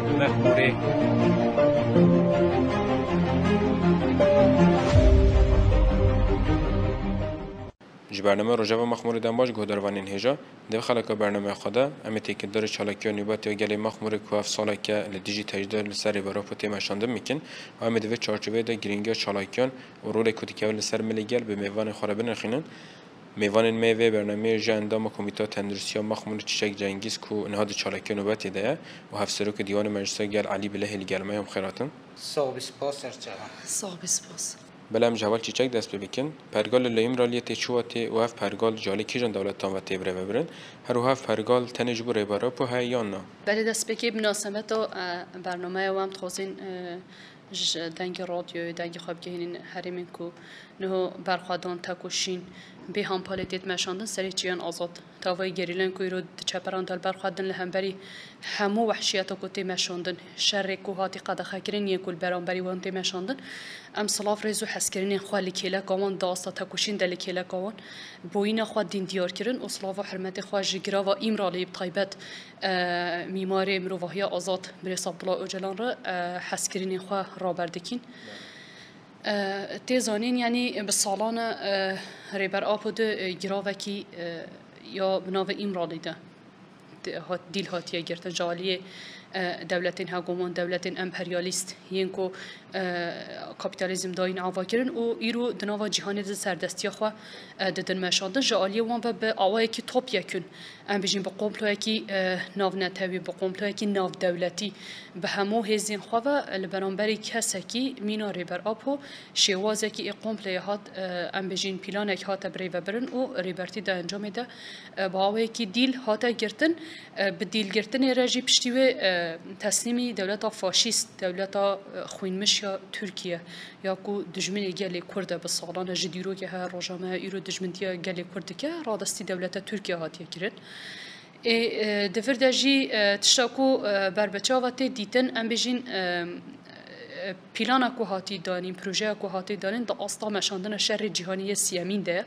مخموری. برنامه روزا و مخمور دنباش گودروانین هجا دو خلک برنامه خدا امیتی که داره چالاکی و نیبات یا گلی مخمور کوف سالا که لدیجی تجدید لسری برای پوتی مشانده میکن و امید و چارچوبه ده گرینگا چالاکیان و رول کودی که لسر ملیگل به میوان خرابه نخینن میوان میوه برنامه جاندام کمیته تندرسی و مخمور چیچک جنگیز کو نهاد چالاکی نوبتی ده و هفسرو که دیوان مجلس گل علی بله هلیگرمه هم خیراتن صاحب سپاس ارچوان صاحب سپاس بلام جوال چیچک دست بکن پرگال لیم رالیت چواتی و هف پرگال جالی کیجان دولتان و تبره ببرن هر و هف پرگال تنجبو ریبارا پو هایان نه بله دست بکی بناسبت و برنامه و هم تخوزین دنگ رادیو دنگ خواب که هنین هریمین کو نه برخوادان تکوشین به هم پالیتیت مشاندن سری چیان آزاد تاوای گریلن کوی رو چپران دل برخوادن لهمبری همو وحشیت کو تی مشاندن شر کو هاتی قد خکرین یکول برانبری وان تی مشاندن ام صلاف رزو حسکرین خالی کلا کامان داستا تکوشین دل کلا کامان بوینا خود دین دیار کرن اصلاف و حرمت خو جگرا و ایمرالی بطایبت میماری مروحی آزاد برساب الله اوجلان را حسکرین خو رابردکین تیزانین یعنی به سالان ریبر آپود گراوکی یا بناو ایمرالی ده دیل هاتیه گرتن جالی دولتین هاگومان دولتین امپریالیست یینکو کاپیتالیزم داین عوا کرن و ایرو دناوا جهانی ده سردستی خو ددن مشاندن جالی وان و به آوای کی توپ یکن ام بجین به قومپلوی کی ناو نتوی به قومپلوی کی ناو دولتی به همو هزین خو و لبرانبری کسکی مینا ریبر آپو شوازه کی قومپلوی هات ام بجین پلان یک هات بری و برن و ریبرتی ده انجام ده با آوای کی دیل هات گرتن به دیل گرتن رژی پشتیو تسلیمی دولت فاشیست دولت خوینمش یا ترکیه یا کو دجمن گلی کرد به سالان جدیرو که هر روزانه ایرو دجمنتیا گلی کرد که رادستی دولت ترکیه هاتیه کرد دفردجی تشاکو بربچاوات دیتن ام بجین پیلانا کو هاتی دانین پروژه کو هاتی دانین دا استا مشاندن شر جهانی سیامین ده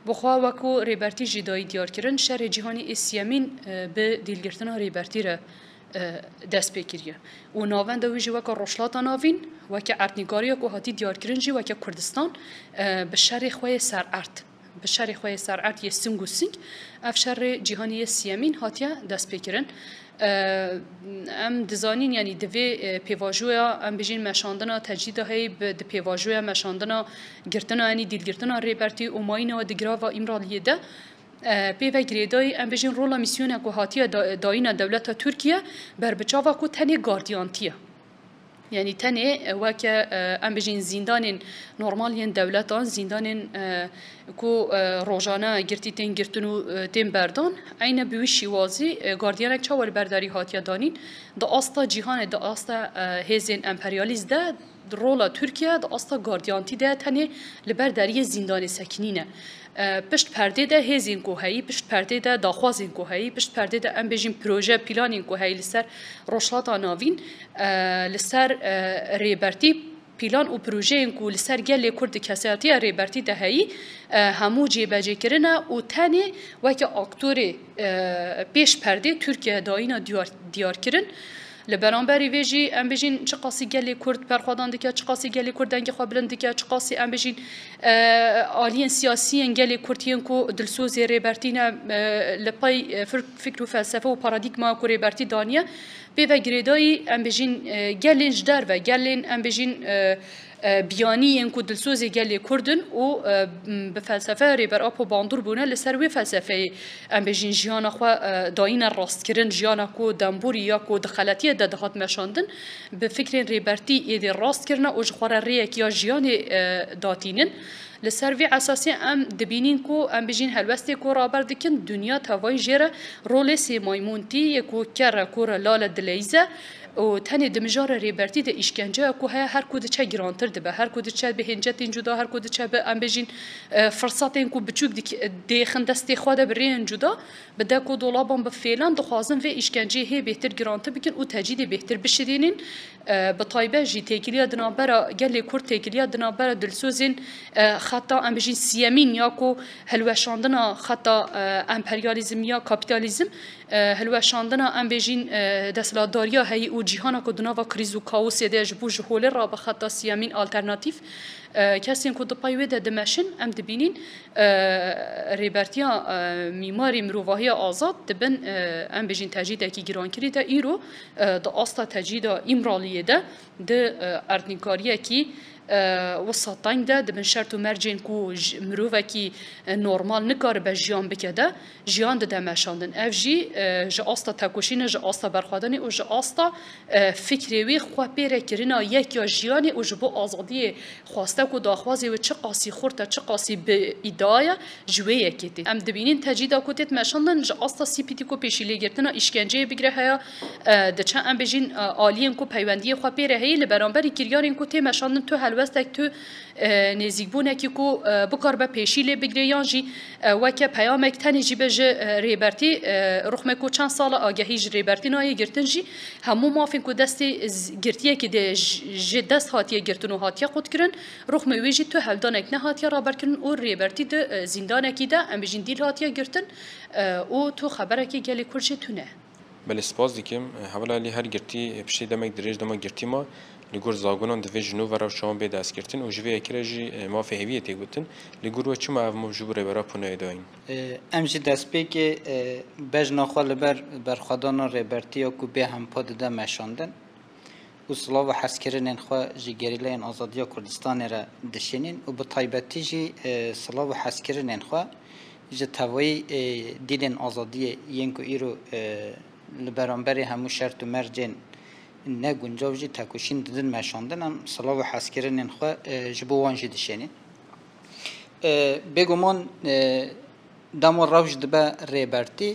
بخوا وکو ریبرتی جدایی دیار کردن شر جهانی سیامین به دیلگرتن ریبرتی را دست بکریه و ناوند ویژه وکا روشلاتا ناوین وکا ارتنگاری کو هاتی دیار کرنجی وکا کردستان به شر خوی سر ارت به شر خوی سر ارت یه سنگ و سنگ اف شر جهانی سیامین هاتیا دست بکرن ام دزانین یعنی دوی پیواجویا ام بجین مشاندنا تجدید های به پیواجویا مشاندنا گرتنا یعنی دیلگرتنا ریبرتی و ماینا و دگرا و امرالیه ده پیو گریدای ام بجین رولا میسیون کو هاتیه داینا دولت ترکیه بر بچاوا کو تنی گاردیانتیه یعنی تنی وک ام بجین زندان نورمالین دولتان زندان کو روزانه گرتیتن گرتنو تیم بردان عین بوشی وازی گاردیانک چاور برداری هاتیه دانین دا استا جهان دا استا هزین امپریالیز ده رولا ترکیه دا استا گاردیانتی ده تنی لبرداری زندان سکنینه پشت پرده ده هزین کوهایی پشت پرده ده داخوازین کوهایی پشت پرده ده ام بجین پروژه پلانین کوهایی لسر روشلات ناوین لسر ریبرتی پلان و پروژه این کو لسر گل کرد کساتی ریبرتی ده هایی همو جیبجی کرنه و تنی وکی اکتور پیش پرده ترکیه داینا دیار کرن لبرانبری ویجی ام بجین چه قاسی گلی کرد پرخوادان دکه چه قاسی گلی کرد دنگ خوابلند دکه چه قاسی ام بجین آلین سیاسی گلی کردین کو دلسوز ریبرتینا لپای فکر و فلسفه و پارادیگما کو ریبرتی دانیه به وگریدای ام بجین گلینج در و گلین ام بجین بیانی ان کو دلسوزی گلی کردن و به فلسفه ریبر آپو باندور بونه لسروی فلسفه ام بجین جیانا خو داین راست کردن جیانا کو دنبوری یا کو دخالتی دهات مشاندن به فکر ریبرتی ایدی راست کردن او جخوار ریک یا جیان داتینن لسروی اساسی ام دبینین کو ام بجین هلوستی کو رابر دکن دنیا توای جره رول سی مایمونتی یکو کر کور لال دلیزه و تنی دمجار ریبرتی ده اشکنجه کو هر کود چه گرانتر ده هر کود چه به هنجت جدا هر کود چه به ام بجین فرصت این کو بچوک دی خندستی خود برین جدا بده کو دولابم به فعلا دخوازن و اشکنجه هی بهتر گرانتر بکن و تجدید بهتر بشرینین به طایبه جی تکلیه دنابرا گلی کور تکلیه دنابرا دلسوزین خطا ام بجین سیامین یا کو هلوشاندنا خطا امپریالیزم یا کاپیتالیزم هلوشاندنا ام بجین دستلاداریا هی او جهان کو دنوا کریز و کاوس ده جبو جهول را به خطا سیامین آلترناتیو کسی که دپای وده دمشن ام دبینین ریبرتیا میماری مروواهی آزاد دبن ام بجین تجدید کی گران کری ده ایرو د آستا تجدید امرالیه ده اردنکاریه کی وسطاین ده دبن شرط و مرجین کو مروه کی نورمال نکار به جیان بکده جیان ده مشاندن اف جی ج آستا تکوشین ج آستا برخوادنی و ج آستا فکری خو پیره کرنا یک یا جیانی و جبو آزادی خواسته کو داخوازی و چه قاسی خورته چه قاسی به ایدای جویه کتی ام دبینین تجدید کوتت مشاندن ج آستا سی پی تی کو پیشیلی گرتنا اشکنجه بگره هيا د چه ام بجین عالین کو پیوندی خو پیره هی لبرانبری کریارین کو تی مشاندن تو هلوستک تو نزیکبونه کی کو بکار به پیشیلی بگره یانجی وکه پیامک تنی جی بج ریبرتی رخمه کو چند سال آگهی ج ریبرتی نای گرتن جی همو مافین کو دستی گرتیه کی ده ج دست هاتیه گرتن و هاتیه خود کرن رخمه ویجی تو هلدانک نه هاتیه رابر کرن او ریبرتی ده زندانه کی ده ام بجین دیل هاتیه گرتن او تو خبره کی گلی کرچه تونه بله سپاس دیکم حوالا لی هر گرتی پشتی دمک دریج دمک گرتی ما لگور زاگونان دوی جنو ورا شام به دست گرتن و جوی اکره جی ما فهویه تی گوتن لگور و چما او مجبور برا پونه داین ام جی دست پی که بج نخوال بر خدانا ریبرتیا کو به هم پاد ده مشاندن و سلاو حسکرین انخوا جی گریلا این آزادیا کردستان را دشینین و به طایبتی جی سلاو حسکرین انخوا جی توایی دیدن آزادی ینکو ایرو لبرانبری همو شرط و مرجن نه گنجاو جی تکوشین دادن مشاندن هم سلاو حسکرین انخوا جبوان جی دشینین بگمان دما روش دبا ریبرتی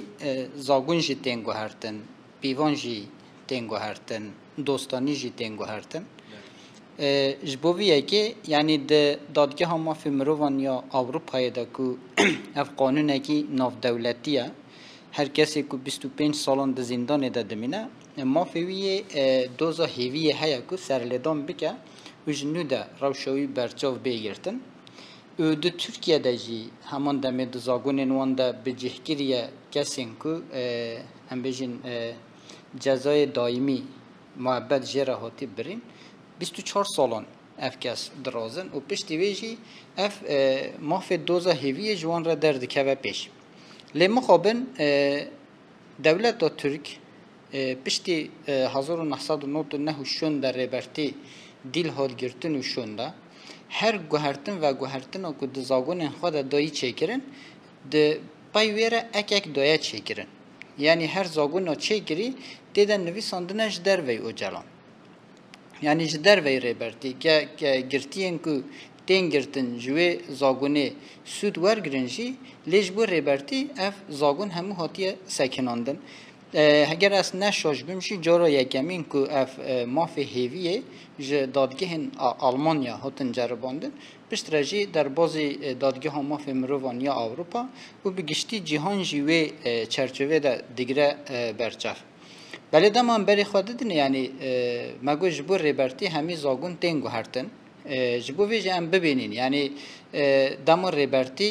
زاگون جی تنگو هرتن بیوان جی تنگو هرتن دوستانی جی تنگو هرتن جبویه که یعنی دادگاه ما فی مروان یا اروپای دا کو اف قانونه کی ناف دولتیه هر کسی کو 25 سالان د زندان ده دمینه ما فی دوزا هیویه هیا کو سرلدان بکه و جنو ده روشوی برچاو بیگرتن و د ترکیه ده جی همان دمه د زاگونن وان ده بجهگیریه کسین کو هم بجین جزای دائمی معبد جره هاتی برین 24 سالان اف کس درازن و پشتی ویجی اف مافی دوزا هیوی جوان را درد که و پیش لی مخابن دولت دا ترک پشتی 1999 شون در ریبرتی دیل هاد گرتن و شون دا هر گوهرتن و گوهرتن و که دزاگون خود دایی چیکرن ده پایویره اک دایا چیکرن یعنی هر زاگون ها چیکری دیدن نویساندنش در وی او جلان یعنی جدر وی ریبرتی که گرتین کو تین گرتن جوی زاگونه سود ورگرنجی لیج بو ریبرتی اف زاگون همو هاتیه سکناندن اگر از نشاش بمشی جارا یکمین کو اف مافی هیویه ج دادگاه آلمانیا هاتن جرباندن پشترجی در بازی دادگاه مافی مروانیا اروپا و بگشتی جهان جوی چرچوه ده دیگره برچف بله دمان بری خواده دین یعنی مگو جبور ریبرتی همی زاگون تنگو هرتن جبو ویجه هم ببینین یعنی دمان ریبرتی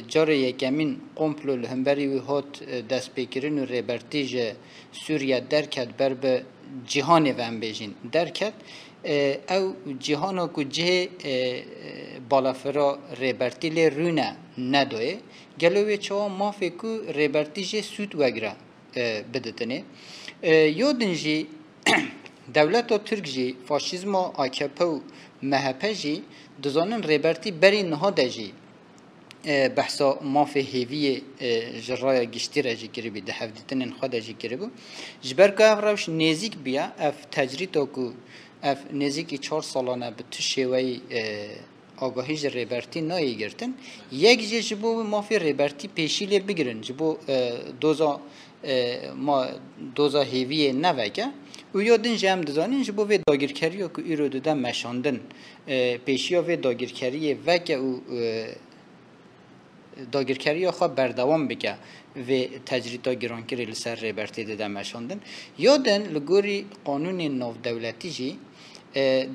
جار یکمین قمپلو لهمبری و هات دست پیکرین و ریبرتی جه سوریه درکت بر به جهان و هم بیجین درکت او جهانو که جه بالافرا ریبرتی لی رونه ندوه گلوی چوا مافی که ریبرتی جه سود وگره بدتنه یادنجی دولت و ترک جی فاشیزم و AKP و MHP جی دزانن ریبرتی بری نهاده جی بحثا مافی هیوی جرای گشتی را جی کربی ده هفدیتنین خواده جی کربو جبر که اف روش نزیک بیا اف تجریت که اف نزیکی 4 سالانه به تو شوی آگاهی جی ریبرتی نایی گرتن یک جی جبو مافی ریبرتی پیشیلی بگیرن جبو دوزا هیوی نوگه و یادن جمع دزانین جبو وی داگیرکری که ایرو دوده مشاندن پیشیا وی داگیرکری وگه و داگیرکری خواه بردوام بگه و تجریتا گرانکری لسر ریبرتی دوده مشاندن یادن لگوری قانون ناو دولتی جی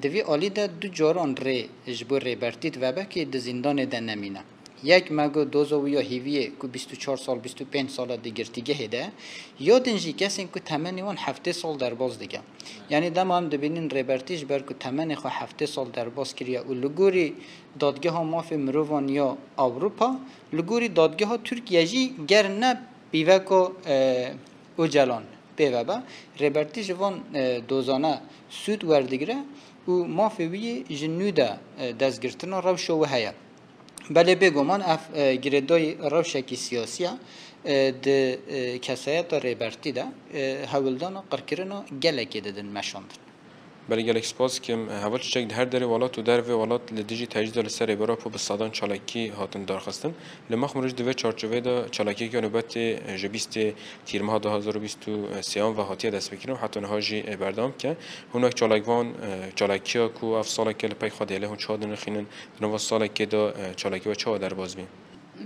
دوی آلی ده دو جاران ری جبو ریبرتیت وبه که ده زندان ده نمینه یک مگو دوزو یا هیویه که 24 سال 25 سال دیگرتیگه هده یا دنجی کسی که تمنی وان 7 سال در باز دیگه یعنی دم هم دبینین ریبرتیش بر که تمنی خو 7 سال در باز کریه و لگوری دادگاه ها مافی مروان یا اروپا لگوری دادگاه ها ترکیه جی گر نه بیوه که او جلان بیوه با ریبرتیش وان دوزانه سود وردگره و مافی وی جنو ده دستگرتنا روشو و هیا بله بگمان اف گردای روشکی سیاسیه ده کسایت ریبرتی ده هولدان قرکرنا گلکی دادن مشاندن بله گلک سپاس که حوال چک هر دری ولات و در و ولات لدیجی تجدید لسر براپو به صدان چالاکی هاتن درخواستن لمخ مرج دوی چارچوبه دا چالاکی که نوبت جبیست تیرمها 2023 و هاتیه دست بکیرن حتی نهاجی بردام که هنوک چالاکوان چالاکیا کو اف سالا که لپای خواهد هون چهادن خینن نوا سالا که دا چالاکی و چه در باز بیم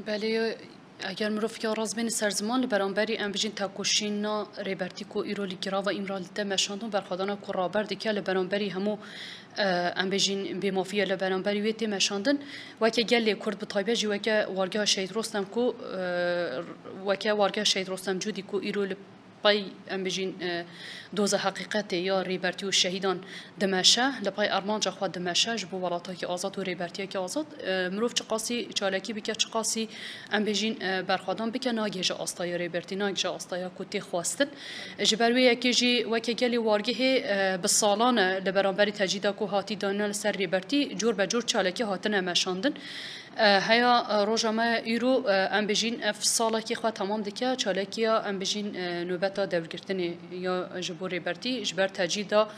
بله اگر مروف که راز بین سرزمان برانبری ام بجین تاکوشینا ریبرتی کو ایرولی گرا و ایمرالته مشاندون برخوادانا کو رابرد که برانبری همو ام بجین به مافیا برانبری ویت مشاندن و که گلی کرد به طایبه جو که وارگاه شهید رستم کو و که وارگاه شهید رستم جودی کو ایرول پای ام بجین دوز حقیقت یا ریبرتی و شهیدان دمشه لپای ارمانجا خود دمشه جبو ولاتای که آزاد و ریبرتی که آزاد مروف چقاسی چالکی بکه چقاسی ام بجین برخوادان بکه ناگیج آستای ریبرتی ناگیج آستای کوتی خواستن جبروی یکی جی وکی گلی وارگه به سالان لبرانبری تجیدا کو هاتی دانل سر ریبرتی جور به جور چالکی هاتن مشاندن هيا روجما يرو ام بجين اف سالا كي خوا تمام دكا چالكيا ام بجين نوبتا دورگرتني يا جبور ريبرتي جبر تجيدا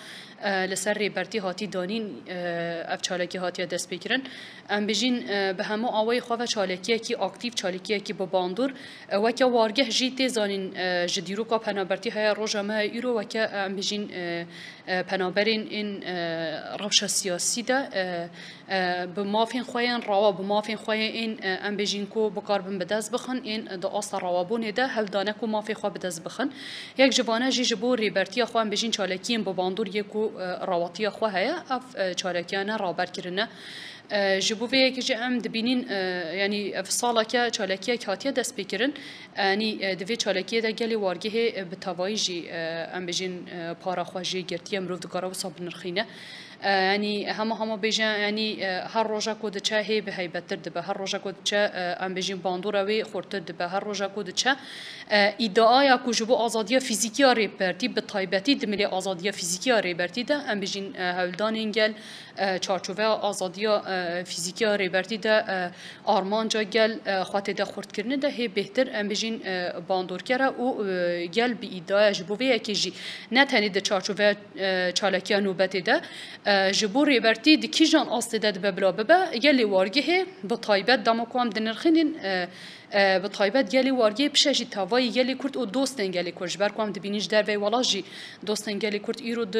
لسر ريبرتي هاتي دانين اف چالكي هاتي دست بگیرن ام بجين به همو اوي خوا چالكيا كي اكتيف چالكيا كي بباندور وكا وارگه جيتي زانين جديرو کا پنابرتي هيا روجما يرو وكا ام بجين پنابرين ان روش سياسي ده بمافين خوين روا بمافين خوين این ام بجین کو بکار بن بدست بخن این دو آسا روابون ده هل دانه کو مافی خوا بدست بخن یک جبانه جی جبور ریبرتی خوا ام بجین چالکین بباندور یکو رواتی خوا هيا اف چالکیانه رابر کرنه جبوه که ام دبینین یعنی فصاله که چالکیه کاتیه دست بکرن یعنی دوی چالکیه ده گلی وارگه به توایی جی ام بجین پارا خواجی گرتیه مروف دکارا و صاب نرخینه يعني هما بيجان يعني هر روجا كود تشا هي بهيبتر دبه هر روجا كود تشا ام بيجين باندوراوي خورتر دبه هر روجا كود تشا ادعايا كوجبو ازاديه فيزيكيه ريبرتي بطيبتي دملي ازاديه فيزيكيه ريبرتي ده ام بيجين هولدان انجل چارچوبه ازاديه فيزيكيه ريبرتي ده ارمانجا گل خاطر ده خورت کرنه ده هي بهتر ام بيجين باندور كره او گل بي ادعايا جبوه كيجي نه تني ده چارچوبه چالکيا نوبت ده جبور ريبرتي دكيجان أصداد ببلا ببا يلي وارجه بطيبات دمكوام دنرخين بطيبات يلي وارجه بشجي تواي يلي كرت او دوستن يلي كرج بركوام دبينيش دربي ولاجي دوستن يلي كرت ايرو د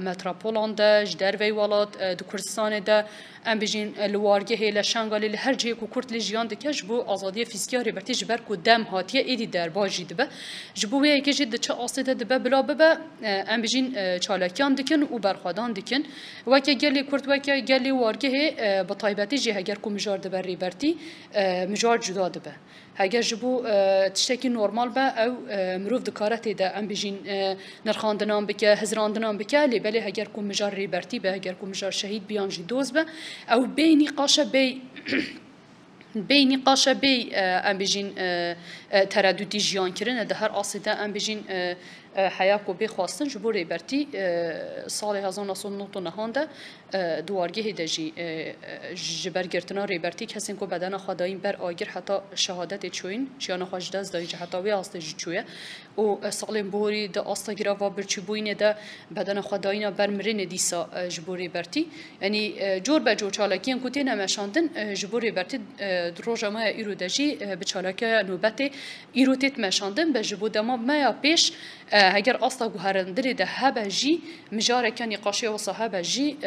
متروپولان ده دربي ولات د كردستان ده ام بيجين الوارجه لشانغالي لهر جي كو كرت لجيان دكج بو ازاديه فيزيكيه ريبرتي جبر كو دم هاتيه ايدي درباجي دبه جبو يكي جد چ أصداد ببلا ببا ام بيجين چالاكيان دكن او برخوادان دكن وكي گلي كرت وكي گلي وارجه بطيبتي جي هگر كو مجار دبر ريبرتي مجار جدا دبه هگر جبو تشتكي نورمال با او مروف دكارته ده ام بيجين نرخاندنان بكه هزراندنان بكه لبلي هگر كو مجار ريبرتي به هگر كو مجار شهيد بيان جي دوز به او بيني قاشه بي نقاشه بي ام بيجين ترددي جيان كرن ده هر اصيده ام بيجين حياكو بخواستن جبور ريبرتي سال 1999 نهانده دوارگه دجی جبرگرتنا ريبرتي کسین کو بدن خدایم بر آگر حتی شهادت چوین جیان خواجد از دایج حتی وی است جچویه و سالم بوری د استگرا و برچبوین ده بدن خداینا بر مرین دیسا جبور ريبرتي یعنی جور به جور چالاکین کوتی نمشاندن جبور ريبرتي دروجما ایرو دجی به چالاک نوبت ایرو تیت مشاندن به جبو دما ما پیش اگر اصلا گوهرندری ده هبجی مجاره کنی قاشی و صاحب جی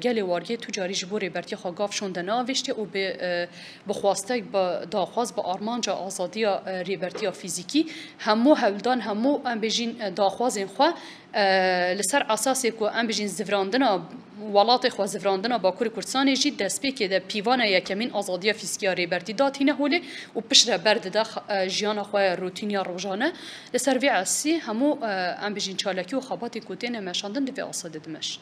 گلی وارگی تجاری جبوری برتی خاگاف شوندنا وشته و به بخواسته با داخواست با آرمانجا آزادی ریبرتی فیزیکی همو هولدان همو ام بجین داخواست خو لسر اساسی کو ام بجین زفراندنا ولات خو زفراندنا باکوور کردستان جی دست پی که د پیوانه یکمین آزادی فیزیکی ریبرتی دات هینه هولی و پشت برد د جیان خو روتینیا روزانه لسر وی اسی همو ام بجین چالکی و خباتی کوتین مشاندن دی آساده دمش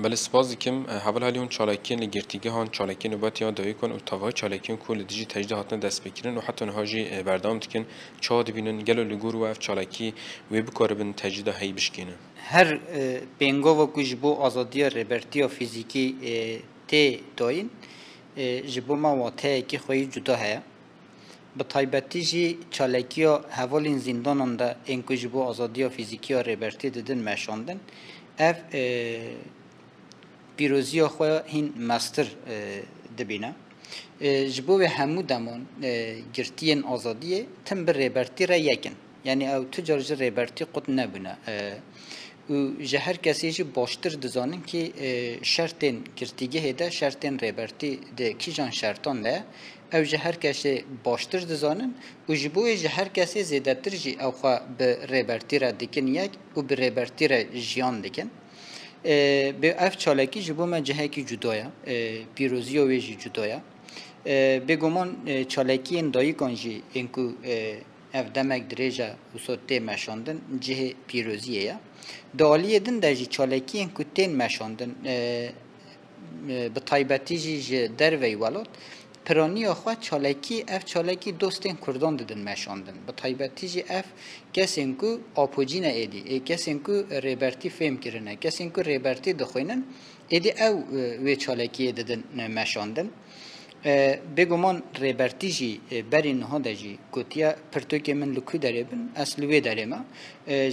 بله سپاس کم حال حالی اون چالاکین لگرتیگه هان چالاکین نوبت یا دایی کن و تاوهای چالاکین کل دیجی تجده هاتن دست بکرن و حتی نهاجی بردام دکن چاد بینن گلو لگور و اف چالاکی و بکار بین تجده هایی بشکینه هر بینگو و کج بو آزادی ریبرتی و فیزیکی تی داین جبو ما واته که خوی جدا هیا به طایبتی جی چالاکی ها حوالین زندانان دا این کج بو آزادی و فیزیکی و ریبرتی دادن مشاندن اف پیروزی خواه هین مستر دبینه جبو همو دمان گرتین آزادیه تم بر ریبرتی را یکن یعنی او تجار ریبرتی قد نبونه و جهر کسی جی باشتر دزانن که شرطین گرتیگه هده شرطین ریبرتی ده کی جان شرطان ده او جهر کسی باشتر دزانن و جبو جهر کسی زیادتر جی او خواه به ریبرتی را دکن یک و به ریبرتی را جیان دکن به اف چالاکی جبو ما جهه کی جدایا پیروزی و ویجی جدایا به گمان چالاکی این دایی کنجی اینکو اف دمک دریجا وسوته مشاندن جهه پیروزیه دالیه دن دجی چالاکی اینکو تین مشاندن به طایبتی جی در وی ولاد پرانی آخواه چالاکی اف چالاکی دوستین کردان دادن مشاندن به طایبتی جی اف کسی انکو آپوجی نه ایدی کسی انکو ریبرتی فهم کرنه کسی انکو ریبرتی دخوینن ایدی او وی چالاکی دادن مشاندن بگمان ریبرتی جی بری نها دا جی کتیا پرتوکی من لکو داره بن اصلوی داره ما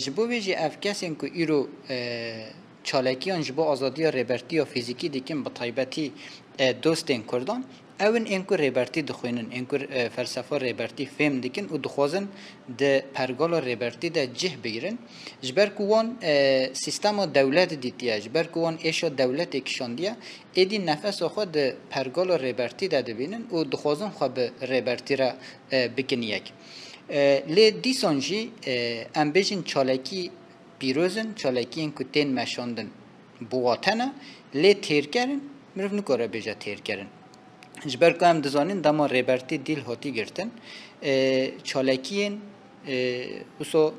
جبوی جی اف کسی انکو ایرو چالاکیان جبو آزادی ریبرتی و فیزیکی دیکن به طایبتی دوستین کردان اون اینکو ریبرتی دخوینن اینکو فلسفه ریبرتی فهم دیکن و دخوازن ده پرگال ریبرتی ده جه بگیرن جبر کوان سیستم دولت دیتیه جبر کوان ایشا دولت اکشاندیه ایدی نفس خود ده پرگال ریبرتی ده بینن و دخوازن خواه به ریبرتی را بکنیک لی دیسانجی ام بیجن چالاکی پیروزن چالاکی اینکو تین مشاندن بواتنه لی تیر کرن مروف نکاره بیجا تیر کرن جبر که هم دزانین دما ریبرتی دیل هاتی گرتن چالاکیین اوسو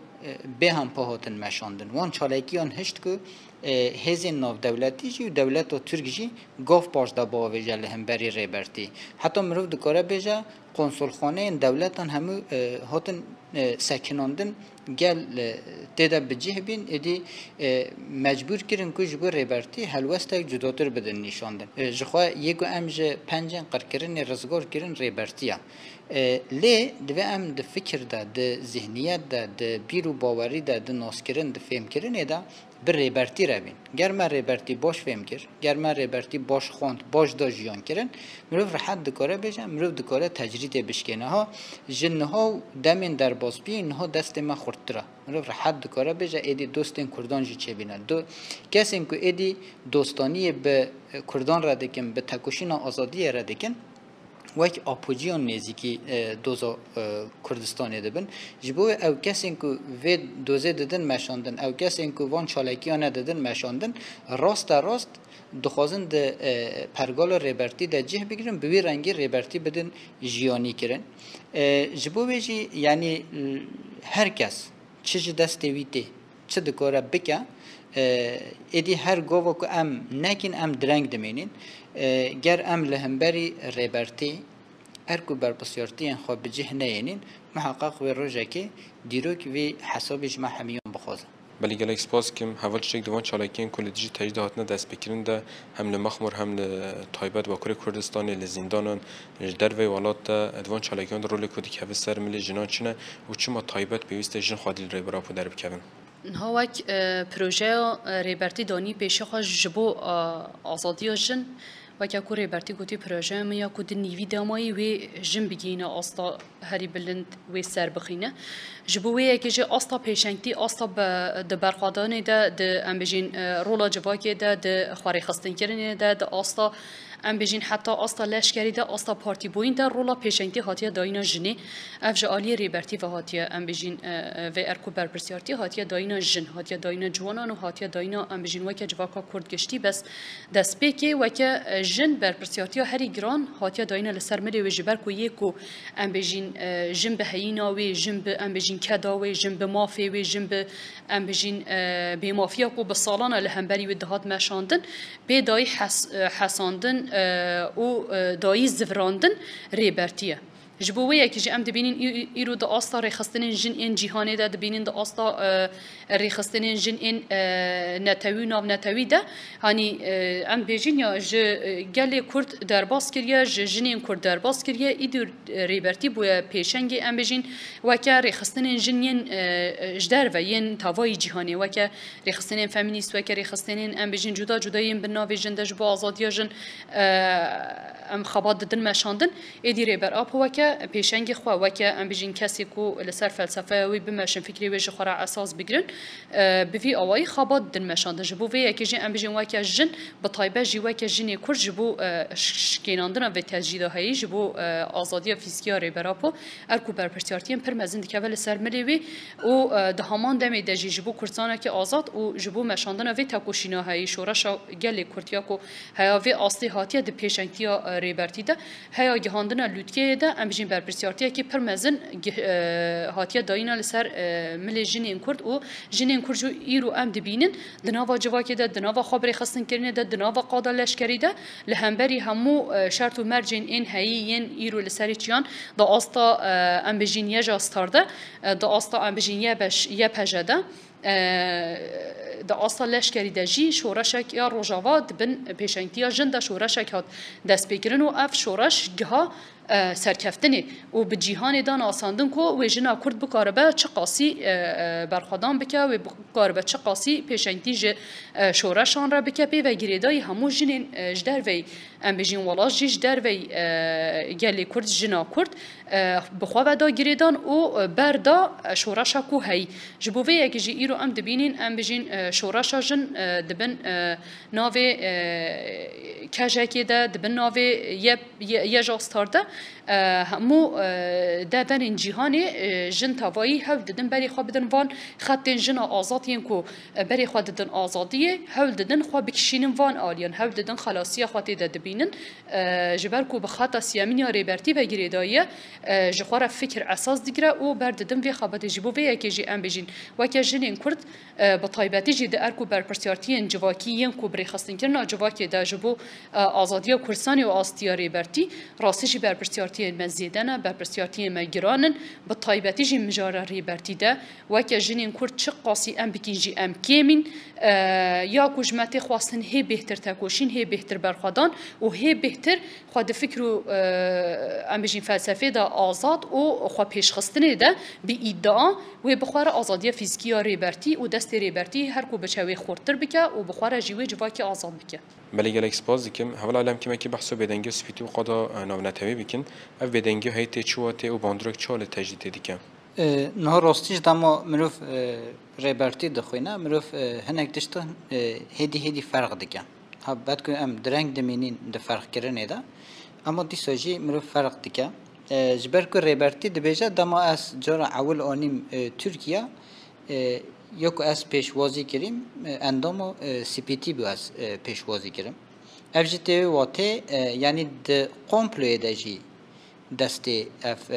به هم پاهاتن مشاندن وان چالاکیان هشت که هزین ناو دولتی جی و دولت و ترک جی گاف پاش دا باوی جل هم بری ریبرتی حتی مروف دکاره بیجا قنصل خانه این دولتان همو هاتن سکناندن گل تیدا بجیه بین ایدی مجبور کرن که جبو ریبرتی هلوستک جداتر بدن نشاندن جخواه یکو ام جه پنجن قر کرن رزگار کرن ریبرتیا لی دوی ام ده فکر ده ده ذهنیت ده ده بیرو باوری ده ده ناس کرن ده فهم کرن ایدا بر ریبرتی را بین گر من ریبرتی باش فهم کر گر من ریبرتی باش خواند باش دا جیان کرن مروف راحت دکاره بیجن مروف دکاره تجرید بشکنه ها جنه ها دمین در باز بی اینها دست ما خورتره مروف راحت دکاره بیجن ایدی دوستین کردان جی چه بینن کسی که ایدی دوستانی به کردان را دکن به تکوشین آزادی را دکن وک آپوجیان نزدیکی دوزا کردستانی دبن جبوی او کسی که وید دوزه دادن مشاندن او کسی که وان چالاکیان دادن مشاندن راست دخوازن ده پرگال ریبرتی ده جه بگیرن بوی رنگی ریبرتی بدن جیانی کرن جبوی جی یعنی هر کس چه دسته ویتی چه دکاره بکه ایدی هر گوه که ام نکن ام درنگ دمینین گر ام لهمبری ریبرتی ارکو بر بسیارتی خواه بجه نینین محقق و روژه که دیروک وی حسابش ما همیان بخوازم بله گلک سپاس کم حوال شک دوان چالاکین کل دیجی تجده هاتنه دست بکرین ده هم لمخمر هم لطایبت باکر کردستان لزندانان در وی ولات ده دوان چالاکیان در رول کودی که سر ملی جنان چینه و چما طایبت بیوست جن خادیل ری برا در بکوین هاوک پروژه ریبرتی دانی پیش خواهد جبو آزادی جن و که کوری برتی گویی پروژه میا کود نیوی دامایی و جن بگینه آستا هری بلند و سر بخینه جبویه که جه آستا پیشنگتی آستا به برخوادانه ده ام بجین رولا جواکی ده خواری خستن کردن ده آستا ام بجین حتی آستا لشکری ده آستا پارتی بوین ده رولا پیشنگی هاتیه داینا جنی افجالی ریبرتی و هاتیه ام بجین و ارکو برپرسیارتی هاتیه داینا جن هاتیه داینا جوانان و هاتیه داینا ام بجین وکه جواکا کرد گشتی بس دست پیکی وکه جن برپرسیارتی هری گران هاتیه داینا لسر ملی و جبر کو یکو ام بجین جن به هینا و جن به ام بجین کدا و جن به مافی و جن به ام بجین به مافیا کو به سالانه لهمبری و دهات مشاندن به دای حساندن و دای زفراندن ریبرتیه جبوه که ام دبینین ایرو د آستا ریخستنین جن این جهانی ده دبینین د آستا ریخستنین جن این نتوی ناو نتوی ده هانی ام بیجین یا ج گلی کرد درباس کریه جنین کرد درباس کریه ایدو ریبرتی بوی پیشنگ ام بیجین وکه ریخستنین جن ین جدر و ین تاوای جهانی وکه ریخستنین فمینیست وکه ریخستنین ام بیجین جدا جدایین بناوی جن ده جبو آزادیا جن ام خبات ددن مشاندن ایدی ریبر آپ وکه پیشنگ خو وکه ام بجین کسی کو لسر فلسفه و بمشن فکری و خورا اساس بگیرن بفی اوای خبات دن مشانده جبو وی که جن ام بجین وکه جن به طایبه جی وکه جنی کور جبو شکیناندن و تجدید هایی جبو آزادی فیزیکی ریبراپو ارکو برپرسیارتیم پر مزند که ول سر ملیوی و دهمان دمی دجی جبو کورسانه که آزاد و جبو مشاندن و تکوشینا هایی شورش گلی کورتیا کو هیاوی اصلی هاتیه د پیشنگتیا ریبرتی ده هیا گهاندن لوتکه ده ام بجین برپرسیارتیه که پرمزن هاتیه داینا لسر مل جنین کرد و جنین کرد جو ایرو ام دبینن دناوا جواکی ده دناوا خبری خستن کرنه ده دناوا قادا لشکری ده لهمبری همو شرط و مرجین این هایین ایرو لسری چیان دا آستا ام بجین یه جاستارده دا آستا ام بجین یه پجده دا آستا لشکری دجی شورشک یا روجاوا دبن پیشنگتیا جن دا شورشک هات دست بگیرن و اف شورش گها سرکفتنی و به جهان دان آساندن کو و جنا کرد بکاربه چه قاسی برخدان بکه و بکاربه چه قاسی پیشنگتی ج شورشان را بکه پی و گریدای همو جنین جدر وی ام بجین ولاج جدر وی گلی کرد جنا کرد بخوا و دا گریدان و بردا شورشا کو هی جبوه یکی جی ایرو ام دبینین ام بجین شورشا جن دبن ناوی کجاکی ده دبن ناوی یه جاستارده همو دادن جهانی جن تاوایی هول ددن بری خواه بدن وان خطین جن آزادین کو بری خواه ددن آزادیه هول ددن خواه بکشینن وان آلیان هول ددن خلاصی خواهی داده بینن جبر کو بخاطا سیامین یا ریبرتی و گریدایه جخوار فکر اساس دیگره و برددن وی خابت جبو وی اکی جی ام بجین وکی جنین کرد بطایبتی جی ده ارکو برپرسیارتین جواکیین کو بری خستن کرنا جواکی ده جبو آزادی کرسانی و آستیا ریبرتی راستی جی برپرسیارتین مزیدنه برپرسیارتین مگرانن بطایبتی جی مجاره ریبرتی ده وکی جنین کرد چه قاسی ام بکین جی ام کیمین یا کجمتی خواستن هی بهتر تکوشین هی بهتر برخوادان و هی بهتر خود فکر و ام بجین فلسفه ده آزاد و خو پیشخستنه ده به ادعا و بخوره آزادی فیزیکی ریبرتی و دست ریبرتی هر کو بچوی خورتر بکه و بخوره جیوی جواکی آزاد بکه بله گلک سپاس دکم حالا علم که مکی بحثو بدنگی سپیتی و قدا ناونتوی بکن او بدنگی هایت چواته و باندرک چال تجدید دیکم نه راستیش دما مروف ریبرتی دخوینه مروف هنگ دشتا هدی فرق دیگه ها بعد که ام درنگ دمینین ده فرق کرنه ده اما دی ساجی مروف فرق دیگه جبر که ریبرتی دبیجه دما از جارا اول آنیم ترکیه یا که از پیشوازی کریم اندامو سپیتی بو از پیشوازی کریم افجته واته یعنی ده قمپلوی دجی دسته اف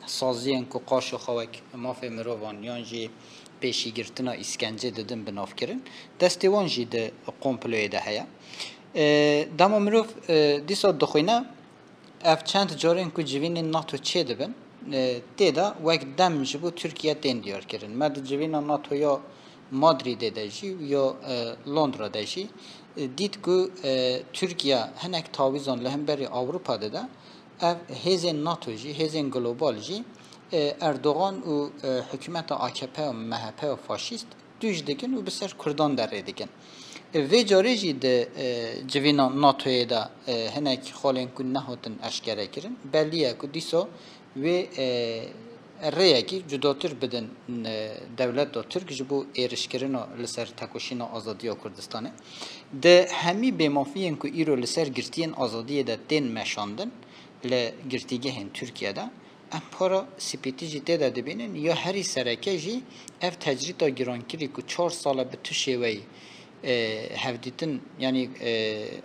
سازیان که قاش و خواک مافه مروان یانجی پیشی گرتنا اسکنجه دادن بناف کرن دسته وانجی ده قمپلوی ده هیا دما مروف دیسا دخوینه اف چند جارین که جوین ناتو چه دبن دیدا وقت دم جبو ترکیه دین دیار کرن مد جوین ناتو یا مادرید دجی یا لندرا دجی دید که ترکیه هنک تاویزان لهم بری آوروپا ده هزین ناتو جی هزین گلوبال جی اردوغان و حکومت AKP و MHP و فاشیست دوش دیگن و بسر کردان در دیگن و جاری جی ده جوینا ناتوی ده هنک خالین کن نهاتن اشکره کرن بلیه که دیسا و رأیی جداتر بدن دولت دا ترک جبو ایرشکرنا لسر تکوشینا آزادی کردستانه ده همی به مافیان که ایرو لسر گرتین آزادی ده تین مشاندن لگرتیگه هن ترکیه ده ام پارا سپیتی جی تیده دبینن یا هری سرکه جی اف تجریتا گرانکری که 4 ساله به تو شوی هفدیتن یعنی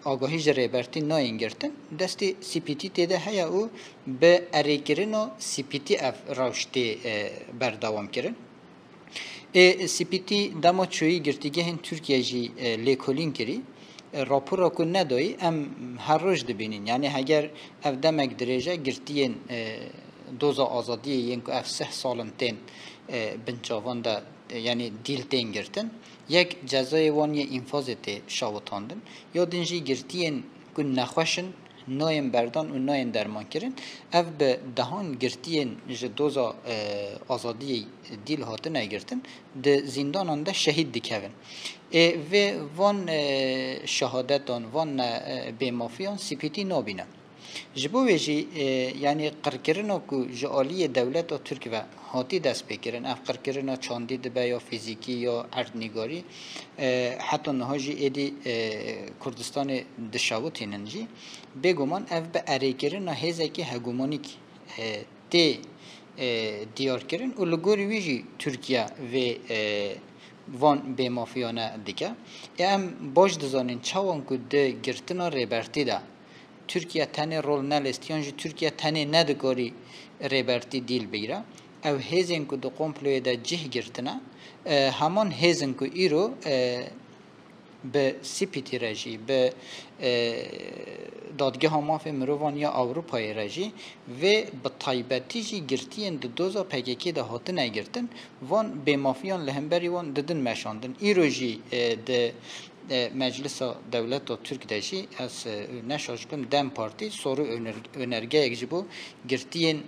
آگاهی جریبرتی ناینگرتن دستی سپیتی تیده هیا او به اریگرنا سپیتی اف راوشتی بردوام کرن سپیتی دما چوی گرتیگه هن ترکیه جی لیکولین کری راپورا کو ندایی ام هر روز دبینین یعنی اگر اف دمک درجه گرتین دوزا آزادی ینکو اف 6 سالن تین بنچاوان دا یعنی دیل تین گرتن یک جزای وانی انفاز تی شاوتاندن یا دنجی گرتین کن نخوشن نایم بردان و نایم درمان کرن اف به دهان گرتین دوزا آزادی دیل هاتن نگرتن ده زندانان ده شهید دکوین و وان شهادتان وان بیمافیان سپیتی نابینه جبو ویجی یعنی قرکرنا کو جالی دولت و ترک و هاتی دست بکرن اف قرکرنا چاندی دبه یا فیزیکی یا اردنگاری حتی نهاجی ایدی کردستان دشاوتی ننجی بگمان اف به اریکرنا هزه که هگومانیک تی دیار کرن و لگوری ویجی ترکیه و وان به مافیانه دیگه ام باش دزانین چوان که ده گرتنا ریبرتی ده Türkiye tane rol nalestiyan ji Türkiye tane nedikari reberti dil bira ev hezin ku de komploya da cih girtina haman hezin ku iro به سپیتی رژی به دادگاه مافی مروان یا اروپای رژی و به طایبتی جی گرتین دو دوزا پگکی ده هات نگرتن وان به مافیان لهمبری وان ددن مشاندن ایرو جی ده مجلس دولت و ترک داشی از نشاش کم دم پارتی سورو önерge یکجبو گرتین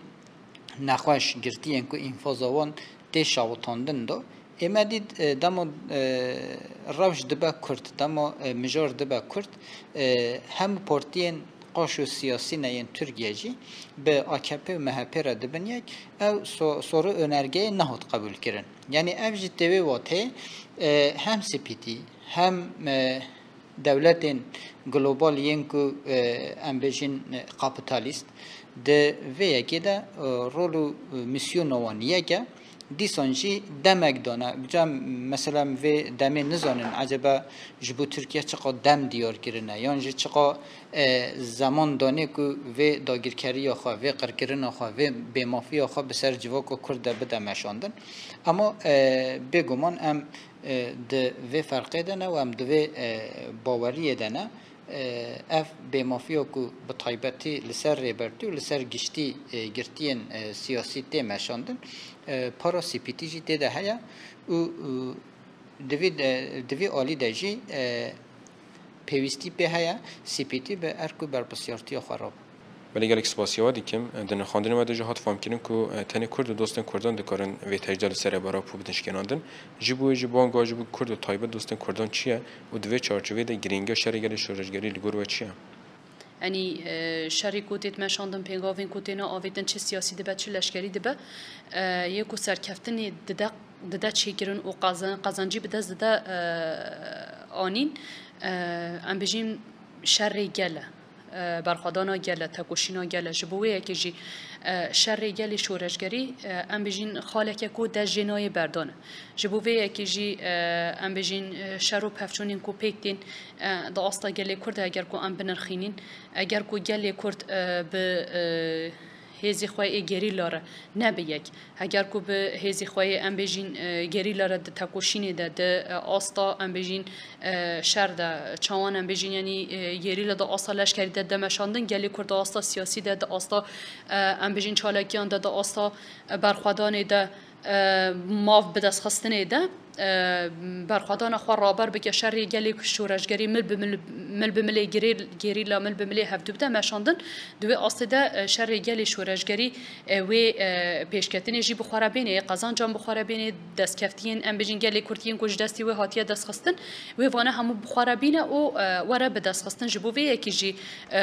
نخواش گرتین کو انفازوان تشاوتاندن دو امدید دما روش دبا کرد دما مجار دبا کرد هم پارتین قاشو سیاسی نین ترکیه جی به AKP و MHP را دبن یک او سورو önерge نهاد قبول کرن یعنی اف جتوی واته هم سپیتی هم devletin global yenku ambejin kapitalist de veya ki de rolu misyonovan yeke دیسانجی دمک دانه بجام مثلا و دمی نزانن عجبا جبو ترکیه چقدر دم دیار کرنه یعنی چقدر زمان دانه که و داگیرکاری آخوا و قرکرین آخوا و بیمافی آخوا بسر جواک و کرده بده مشاندن اما بگمان ام ده و فرقه دنه و ام ده باوری دنه اف بیمافیا کو به طایبتی لسر ریبرتی و لسر گشتی گرتین سیاسی تی مشاندن پارا سپیتی جی تی ده هیا و دوی آلی ده جی پیوستی به هیا سپیتی به ارکو برپسیارتی خراب ولی گلک سپاسیوا دیکم دن خواندن و جهات فهم کنیم که تنی کرد و دوستان کردان دکارن و تجدید سر برای پوبدنش کنندن جبوی جبان گاجبو کرد و تایب دوستان کردان چیه و دوی چارچوبه ده گرینگا شرگری شورشگری لگور و چیه یعنی شری کوتیت مشاندن پنگاوین کوتینا آویدن چه سیاسی دبه چه لشکری دبه یکو سرکفتنی دده چیگرن و قازنجی به دست دده آنین ام بجیم شری گله برخوادانا گله تکوشینا گله جبوه که جی شر گله شورشگری ام بجین خالک کو د جنای بردانه جبوه که جی ام بجین شرو پفچونین کو پیکتین د استا گله کرد اگر کو ام بنرخینین اگر کو گله کرد به هزی خواه گریلاره نه به یک اگر کو به هزی خواه ام بجین گریلاره د تکوشینی ده آستا ام بجین شر ده چوان ام بجین یعنی گریلا ده آستا لشکری ده مشاندن گلی کرد آستا سیاسی ده آستا ام بجین چالاکیان ده آستا برخوادان ده ماف بدست خستنه ده برخوادان خو رابر بک شری گلی شورشگری مل بملی گری لا مل بملی هفت بده مشاندن دوی آسده شری گلی شورشگری و پیشکتنی جی بخوره بینه قزان جام بخوره بینه دست کفتین ام بجین گلی کورتین کوچ دستی و هاتیه دست خستن و وانه همو بخوره بینه و وره به دست خستن جبو وی کی جی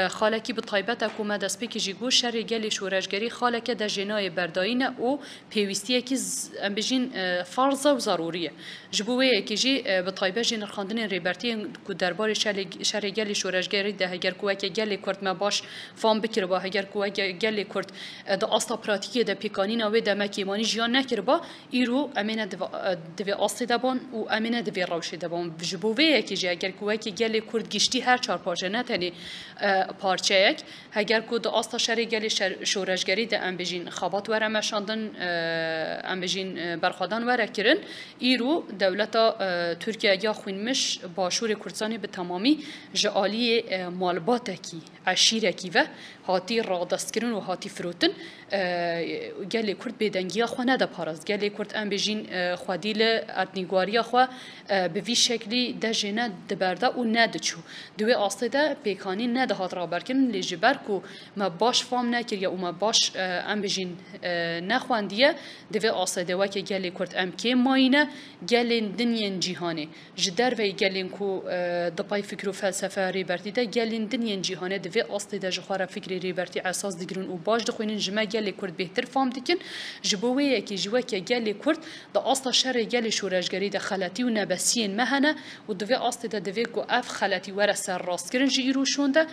خالکی به طایبت حکومت دست بکی جی گو شری گلی شورشگری خالک د جنای برداینه و پیوستی کی ام بجین فرض و ضروریه جبوه کیجی به طایبه جین خواندن ریبرتی کو دربار شرگلی شورشگری ده هگر کوه که گلی کرد ما باش فام بکر با هگر کوه که گلی کرد ده اصلا پراتیکی ده پیکانی نوی ده مکیمانی جیان نکر با ایرو امینه دوی اصلی دبان و امینه دوی روشی دبان جبوه کیجی هگر کوه که گلی کرد گشتی هر چهار پارچه نتنی پارچه یک هگر کو ده اصلا شرگلی شورشگری ده ام بجین خابات وره مشاندن ام بجین برخوادان وره کرن ایرو دولت ترکیه یا خوینمش باشور کردستانی به تمامی جعالی مالباتکی عشیرکی و هاتی را دستگیرن و هاتی فروتن گلی کرد بدنگی خو نده پارست گلی کرد ام بجین خودیل اتنیگواری خو به وی شکلی ده جنه دبرده و نده چو دوی آسده پیکانی نده هات را برکن لیجبر کو ما باش فام نکر یا ما باش ام بجین نخواندیه دوی آسده و که گلی کرد ام که ماینه گلین دنیان جهانی جدر و گلین کو دپای فکر و فلسفه ریبرتی ده گلین دنیان جهانی دوی آسته ده جخوار فکر ریبرتی اساس دگرون و باش دخوینن جمع گلی کرد بهتر فهم دکن جبوه یکی جوا که گلی کرد ده اصلا شر گلی شورشگری ده خلطی و نبسین مهنه و دوی آسته ده دوی کو اف خلطی ور سر راست کرن جیرو شونده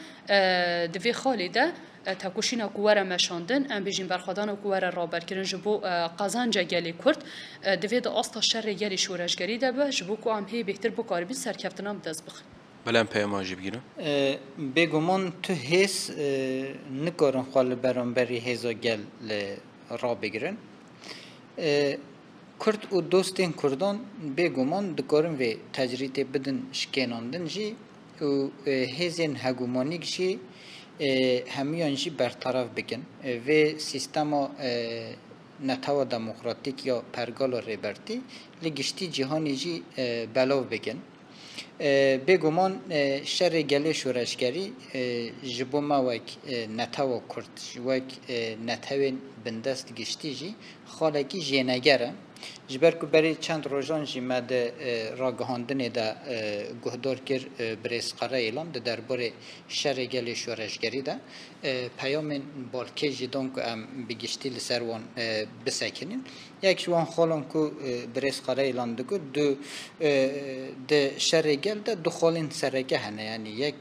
دوی خالی ده تاکوشینا کواره مشاندن ام بجین برخوادان کواره رابر کردن جبو قازانجا گلی کرد دوید اصلا شر گلی شورشگری ده به جبو کو ام هی بهتر بکاری بی سرکفتنام دست بخ بله ام پیام جیب گیره بگمان تو هیس نکارن خال برانبری هزا گل را بگیرن کرد و دوستین کردان بگمان دکارن و تجریت بدن شکناندن جی و هزین هگومانیک جی همیان جی برطرف بکن و سیستما نتاو دموکراتیک یا پرگال ریبرتی لگشتی جهانی جی بلاو بکن بگمان شر گله شورشگری جبو ما وک نتاو کرد وک نتاوین بندست گشتی جی خالکی جینگره جبر کو برای چند روزان جی مد راگهاندن دا گهدار کر بریس قرار اعلام ده درباره شر گله شورشگری ده پیام بالکه جدان کو ام بگشتی لسروان بسکنین یک جوان خالان کو بریس قرار اعلام دکو دو ده شر گل ده دو خالین سرگه هنه یعنی یک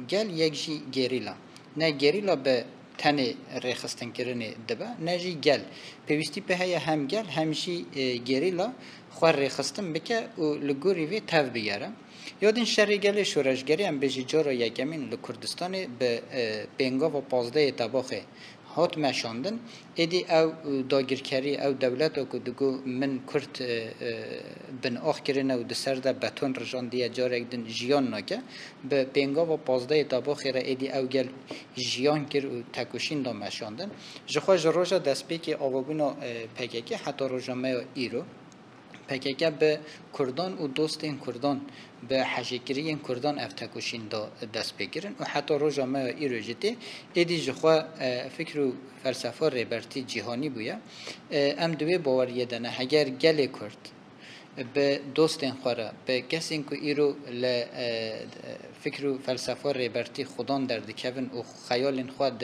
گل یک جی گریلا نه گریلا به تنه ریخستن کردن دبا نجی گل پیوستی به هیا هم گل همشی گریلا خوار ریخستن بکه و لگوری وی تاو بگیرم یادین شر گل شورشگری هم بجی جارا یکمین لکردستان به بنگا و 15 طباخه هات مشاندن ایدی او داگیرکاری او دولت او کدگو من کرد بن آخ کرنه و دسر ده بتون رجان دیه جارک دن جیان نکه به بینگا و 15 طباخی را ایدی او گل جیان کر و تکوشین دا مشاندن جخوا جروجا دست پیکی آوابونا پککی حتی روجامه ایرو پککه به کردان و دوستین کردان به حجیگری کردان افتکوشین دا دست بگیرن و حتی روزا ما ایروجتی ایدی جخوا فکر و فلسفه ریبرتی جهانی بویا ام دوی باوریه دنه اگر گلی کرد به دوستین خوره به کسی که ایرو ل فکر و فلسفه ریبرتی خودان در دکون و خیال خود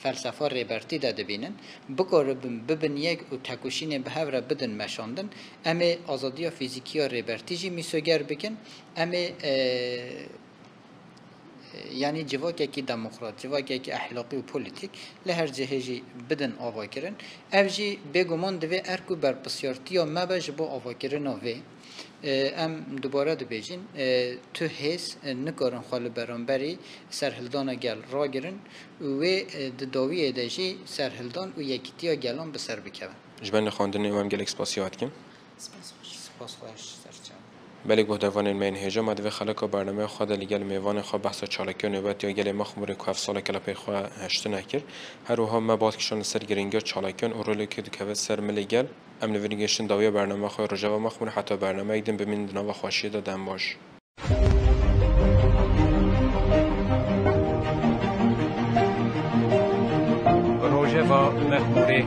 فلسفه ریبرتی داده بینن بکار ببین یک و تکوشین به هر بدن مشاندن اما آزادی فیزیکی ریبرتی جی میسوگر بکن اما یعنی جواکی کی دموکرات جواکی کی اخلاقی و پلیتیک لهر جهجی بدن آوا کرن اوجی بگمان دوی ارکو بر بسیارتی یا مباج با آوا کرن آوی ام دوباره دو بیجین تو هیس نکارن خال برانبری سرهلدان گل را گرن و داوی ادجی سرهلدان و یکیتیا گلان بسر بکن جبن خواندن امام گل اکسپاسیات کن سپاس خوش سرچم بله گهدوان مین هجا مدوی خلق برنامه خود لگل میوان خو بحث چالکی و نوبت یا گل مخمور کو 7 سال کلا پی خو هشت نکر هر روها ما باد کشان سر گرینگا چالکیان و رول که دکوت سر ملگل ام نویگشن داوی برنامه خو رجا مخمور حتی برنامه ایدن ببین دنا و خواشی دادن باش روجا مخموری